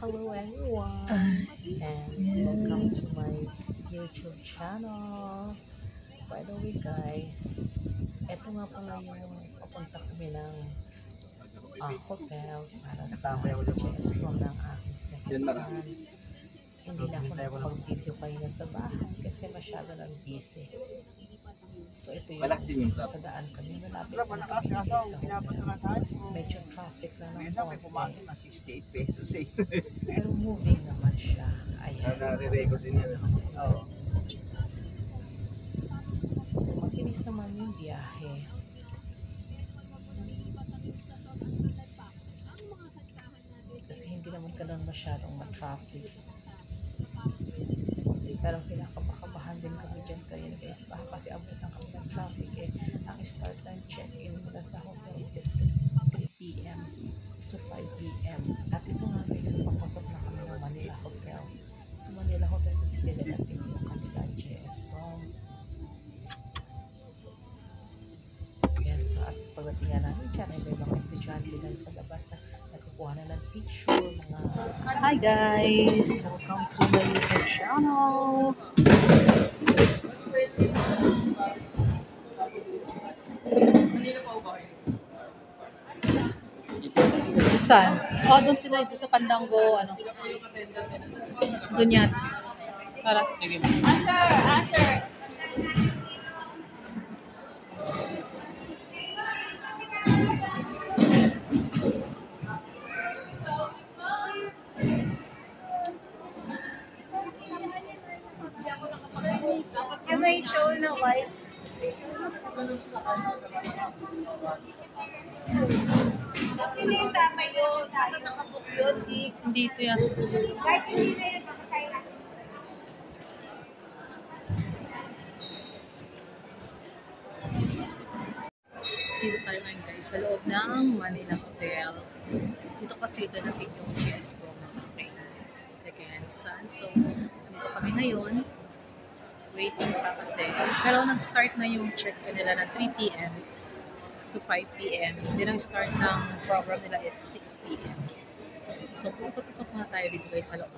Hello everyone, and welcome to my YouTube channel. By the way guys, eto nga pala yung papunta kami ng hotel para sa GS prom ng aking second son. Hindi na ako nakapag-video kayo na sa bahay kasi masyado nang busy. So ito yung sa daan kami. Malapit na kami sa hotel. Medyo traffic lang ng konti. Pero moving naman siya. Ayan. Nare-record din yan. Oo. Makinis naman yung biyahe. Kasi hindi naman ka lang masyadong ma-traffic. Pero kinakabakabahan din kami dyan kayo guys. Baka kasi abutan kami ng traffic eh. Ang start time check-in mula sa hotel is 3 p.m. to 5 p.m. At ito nga guys, so papasok na kami ng Manila Hotel. Sa Manila Hotel kasi pinagating yung kanila GS prom. Yes, at pagdating nga namin dyan, ay may mga estudyante lang sa labas na nagkukuha na ng picture, mga... Hi guys! Welcome to my YouTube channel! Saan? Oh, doon sila dito sa Candango, ano? Doon yan. Tara. Sige. Asher! Yung may show na white. Hindi yung tama yun. Dahil nakabook yun. Dito yan. Kahit hindi na yun, papasay na. Dito tayo ngayon guys, sa loob ng Manila Hotel. Dito kasi ganapin yung GS prom ng aking second son. So, dito kami ngayon. Waiting pa kasi. Pero nag-start na yung check nila ng 3 p.m. to 5 p.m. Then ang start ng program nila is 6 p.m. So, ikot-ikot muna tayo dito guys sa loob.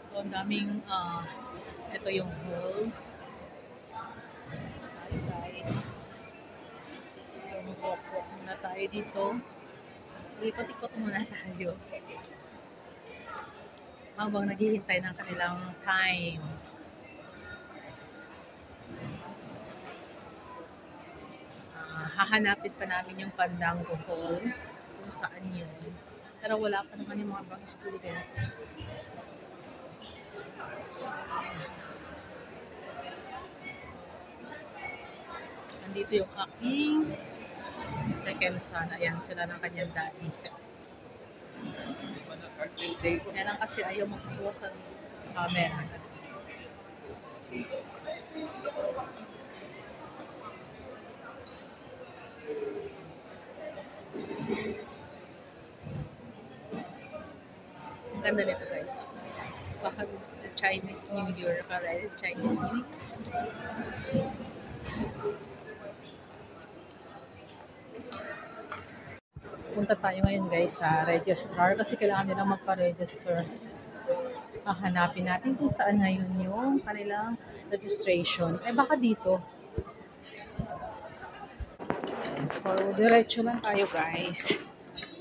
So, ang daming, ito yung hall. Tayo guys. So, mag-walk-walk muna tayo dito. Ikot-ikot muna tayo. Habang naghihintay ng kanilang time. Hahanapin pa namin yung Candango Hall kung saan yun. Pero wala pa naman yung mga ibang student. So, nandito yung aking second son. Ayan sila ng kanyang daddy. Yan lang kasi ayaw makakuha sa camera. Ang ganda nito guys. Baka Chinese New Year. Kala is Chinese New Year. Punta tayo ngayon guys sa registrar kasi kailangan nila magpa-register. Hanapin natin kung saan ngayon yung kanilang registration. Eh baka dito. So, diretso lang tayo guys.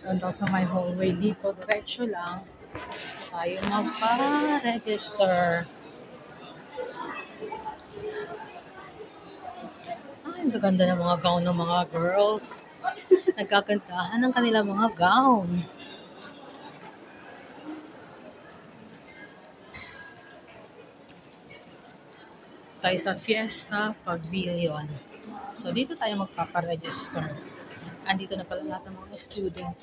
Hanggang sa my hallway dito, diretso lang tayo magpa-register. Ang gaganda ng mga gown ng mga girls. Nagkakantahan ng kanilang mga gown. Tayo sa Fiesta Pavilion. So, dito tayo magpaparegister. Andito na pala lahat ng mga student.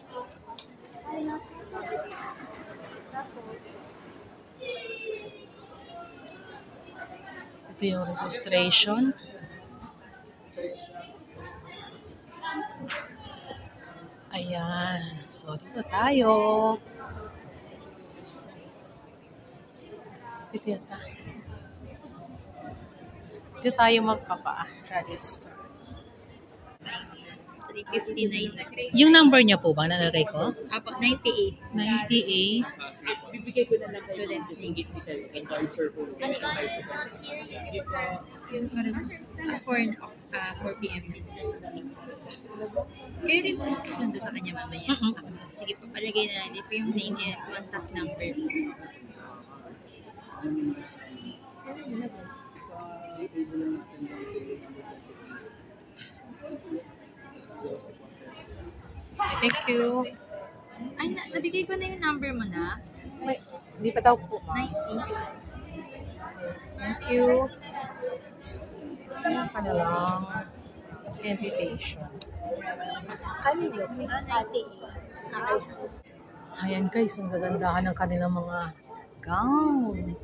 Ito yung registration. Ayan. So, dito tayo. Dito yata. Dito tayo magpapa-register. 359 na. Yung number niya po ba nalagay ko? Apo, 98. 98. Bibigay ko na lang kayo Student ng singgit ni kayo. Advisor po. For 4 p.m. Kayo rin po magsusundo sa kanya mamaya. Sige po, palagay na natin po yung name and contact number. Thank you. Ay, nabigay ko na yung number mo na. Hindi pa daw po, ma'am. 90. Thank you. Ayan ka na lang. Invitation. Ayan guys, ang gagandahan ng kanilang mga gown.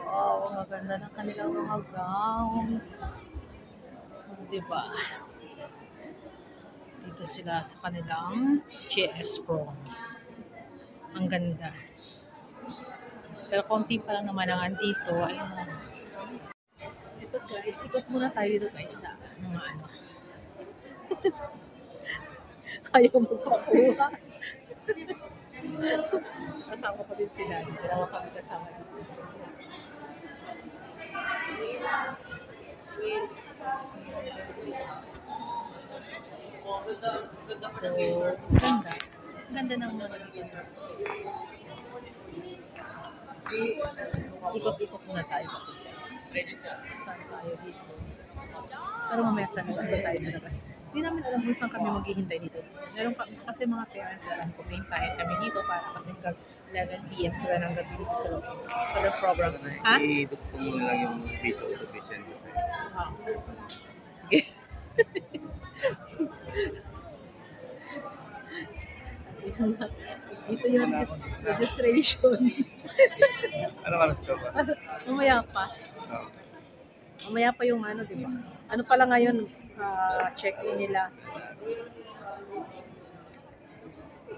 Wow, ang ganda ng kanilang mga gown. Diba? Dito sila sa kanilang GS Pro. Ang ganda. Pero konti pa lang naman ang andito. Ayun. Ito guys, ikot muna tayo dito guys sa mga ano. Ayaw magpakuha. Kasama ko din sila. Dalawa kami kasama dito. So, ganda. Ganda ng mga dito. Ikot-ikot muna tayo guys. Saan tayo dito? Pero mamaya sa labas na tayo sa labas. Hindi namin alam kung saan kami maghihintay dito. Meron kasi mga parents alam kung hintayin kami dito para kasi hanggang 11 p.m. sila ng gabi dito sa loob. For the program. Ha? I-dukto mo na lang yung video location ko sa'yo. Okay. Ito yung registration. Ano oras ka ba? Mamaya pa. Oo. Mamaya pa yung ano, di ba? Ano pala ngayon, check-in nila.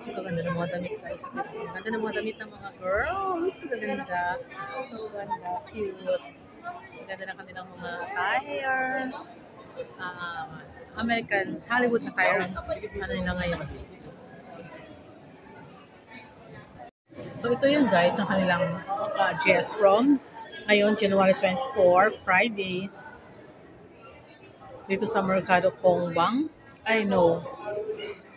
Ito ganda ng mga damit guys. Ganda ng mga damit ng mga girls. Ganda. So ganda. Cute. Ganda na kanilang mga attire. American, Hollywood attire. Ano nila ngayon. So ito yun guys, ang kanilang GS Prom. Ngayon, January 24, Friday. Dito sa Mercado Congbang. I know.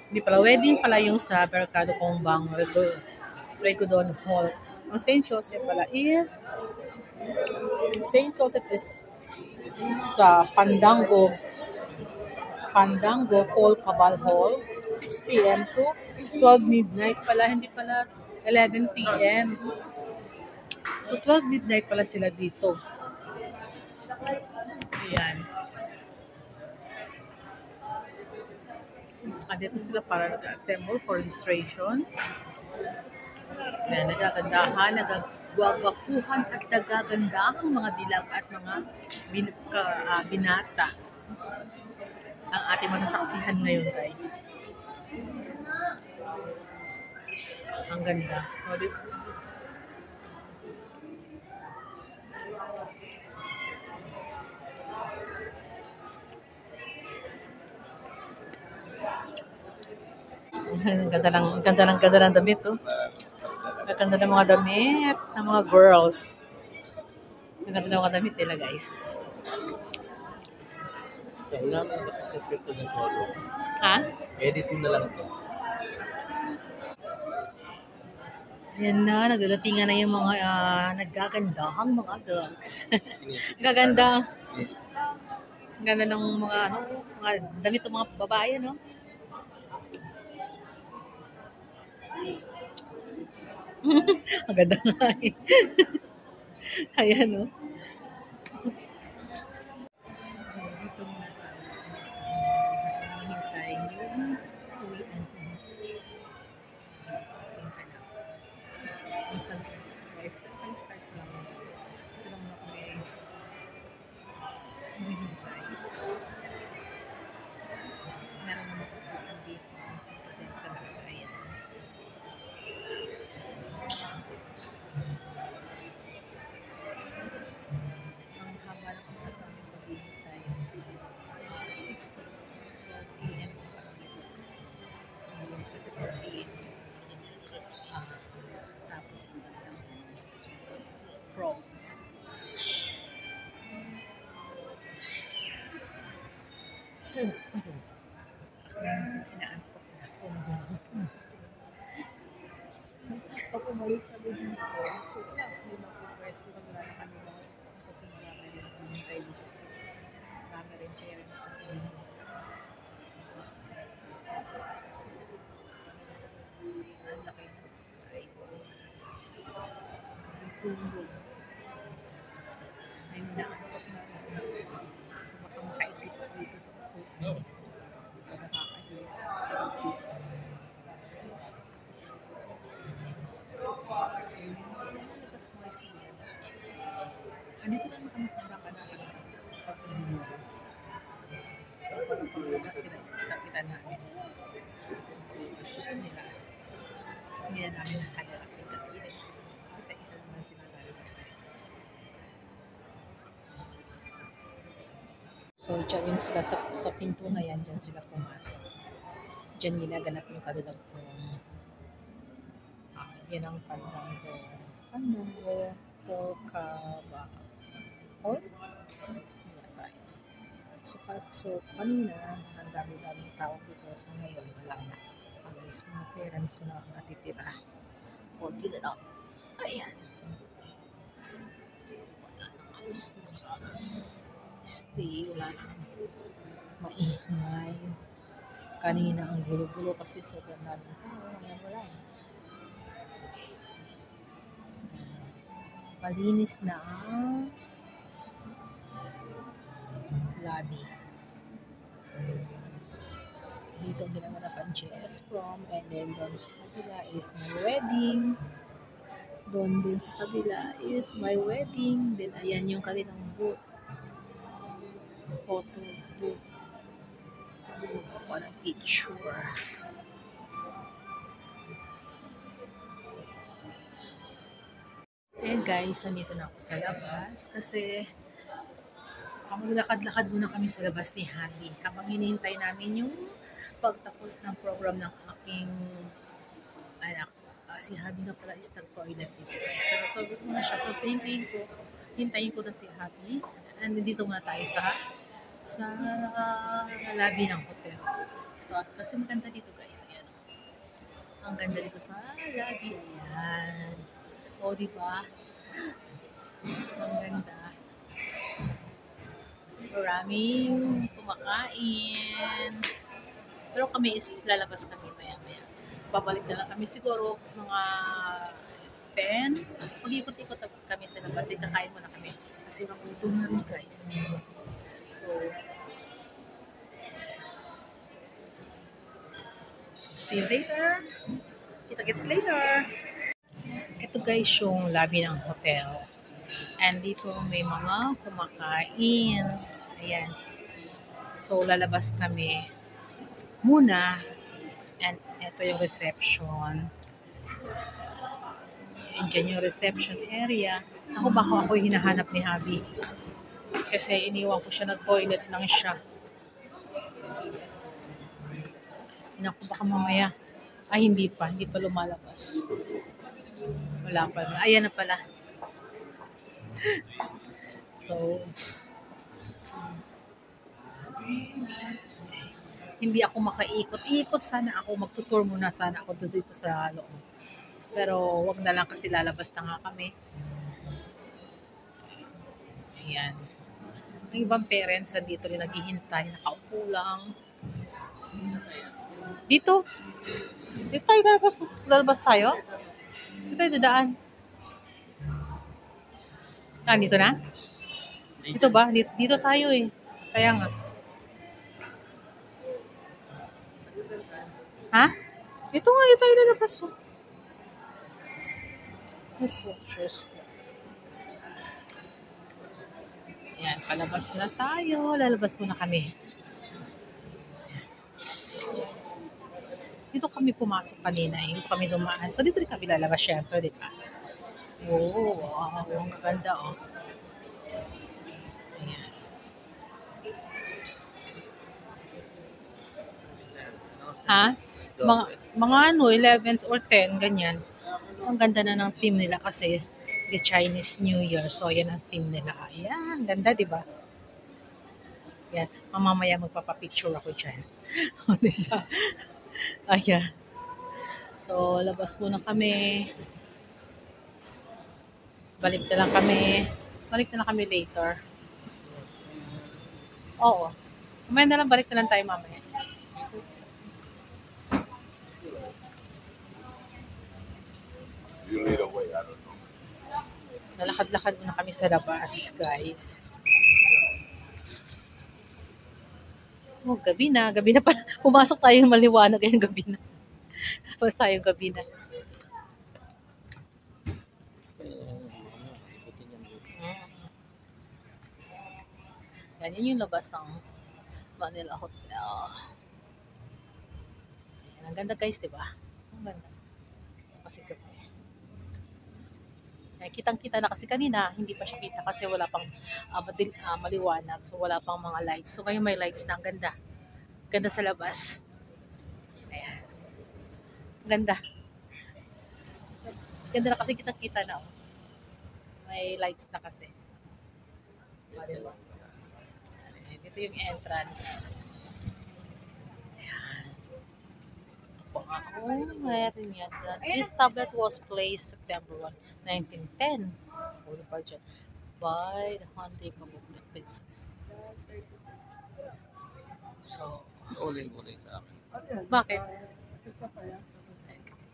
Hindi pala, wedding pala yung sa Mercado Congbang, Regodon Hall. Ang St. Joseph pala is, St. Joseph is sa Pandango Hall, Cabal Hall. 6 p.m. to 12 midnight pala, hindi pala 11 p.m. So, 12 midnight pala sila dito. Ayan. Dito sila para nag-assemble for registration. Ayan, nagagandahan, nagagwagwapuhan at nagagandahan mga dilag at mga binata. Ang ating masasaksihan ngayon, guys. Ang ganda. Ang ganda ng damit, oh. Ang ganda ng mga damit ng mga girls. Ang ganda ng mga damit nila, guys. Kaya naman ito sa solo. Ha? Edit mo na lang ito. Ayan na, nagdatingan na yung mga naggagandahang mga dogs. Gaganda. Ang ganda ng mga mga damit ng mga babae, no? Ang ganda nga eh. Ayan, no? So, dito muna tayo. Hintay yung uwian ko. Minsan so guys, pero start lang kasi ito lang muna kami humihintay. Meron naman po dito dyan sa lagayan. Ang haba ng oras namin paghihintay is 6 to 12 p.m. kasi 14. Tapos Pro. Inaantok na. Pag umalis kami dito, so wala kami mag-pwesto pag wala na kami mga kasi marami rin kumintay dito. Marami rin parents sa akin. Ang laki ng ay tulog. Ay naantok na rin. So baka makaipit ako dito sa upuan. Hindi ko nakakahiya. Labas mo ay sila. Andito lang kami sa harapan ng pag-ibig. So, pag-ibig sila sa kapitan namin. Gusto nila. Hindi na namin nakalapin kasi isa-isa naman sila lalabas. So, dyan yun sila sa pinto na yan, dyan sila pumasok. Dyan ginaganap yung kanilang prom. Yan ang Pandango. Pandango. Polka. Hall? Yan tayo. So kanina, ang dami-daming tao dito. So, ngayon, wala na. Ang mismo parents na natitira. Konti na lang. Ayan. Wala nang alos na. Stay. Wala nang maingay. Kanina ang gulo-gulo kasi sobrang daming tao. Ngayon wala na. Malinis na ang lobby. Dito ang ginagawa ng GS Prom, and then doon sa kabila is my wedding. Doon din sa kabila is my wedding. Then ayan yung kanilang booth. Photo booth. Ako ng picture. And guys, nandito na ako sa labas kasi maglakad-lakad muna kami sa labas ni Happy habang hinihintay namin yung pagtapos ng program ng aking anak. Si Happy na pala is nag-toilet dito guys. So nag-toilet muna siya. So hintayin ko na si Happy. And dito muna tayo sa lobby ng hotel. So, kasi maganda dito guys. Ayan. Ang ganda dito sa lobby. Ayan. O, diba? Ang ganda. Maraming kumakain. Pero kami is lalabas kami maya-maya. Babalik na lang kami siguro mga 10. Mag-ikot-ikot kami sa labas. Kakain muna kami. Kasi magutom na rin guys. So, see you later. Kita-kits later. Ito guys yung lobby ng hotel. And dito may mga kumakain. Ayan. So, lalabas kami muna. And ito yung reception. And dyan yung reception area. Ako hinahanap ni Habi. Kasi iniwan ko siya, nag-toilet lang siya. Naku, baka mamaya. Ay, hindi pa lumalabas. Wala pa. Ayan na pala. So, hindi ako makaikot-ikot. Sana ako, magtutour muna sana ako dito sa loob. Pero, wag na lang kasi lalabas na nga kami. Ayan. Ang ibang parents dito rin naghihintay. Nakaupo lang. Dito. Dito tayo lalabas tayo. Dito tayo dadaan. Dito na? Dito ba? Dito tayo eh. Kaya nga. Ha? Dito nga, dito tayo lalabas. This one first. Ayan, palabas na tayo. Lalabas muna kami. Dito kami pumasok kanina eh. Dito kami dumaan. So, dito rin kami lalabas syempre, di ba? Oo, wow. Ang ganda, oh. Ayan. Ha? mga ano, 11s or 10, ganyan. Ang ganda na ng team nila kasi the Chinese New Year. So, yan ang team nila. Ayan, ganda, di ba? Yan, mamamaya magpapapicture ako dyan. O, di ba? Ayan. So, labas muna kami. Balik na lang kami later. Oo. Mamaya na lang, balik na lang tayo mamaya. Nalakad-lakad muna kami sa labas, guys. Oh, gabi na pala. Pumasok tayo maliwanag yung gabi na. Tapos tayo gabi na. Yan yung labas ng Manila Hotel. Yan, ang ganda guys, diba? Ang ganda. Kasi gabi. Kitang-kita na kasi kanina, hindi pa siya kita kasi wala pang maliwanag. So, wala pang mga lights. So, ngayon may lights na. Ang ganda. Ganda sa labas. Ayan. Ganda. Ganda na kasi kitang-kita na. Oh. May lights na kasi. Ayan. Dito yung entrance. Ayan. Oh, meron yan. This tablet was placed September 1, 1910. Holy budget. By the Hyundai Commitment Prince. So, Uling sa akin. bakit?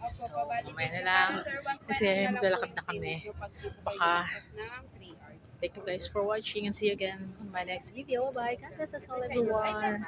So, mamaya na lang. Kasi maglalakad na kami. Baka. Thank you guys for watching and see you again on my next video. Bye. God bless us all everyone.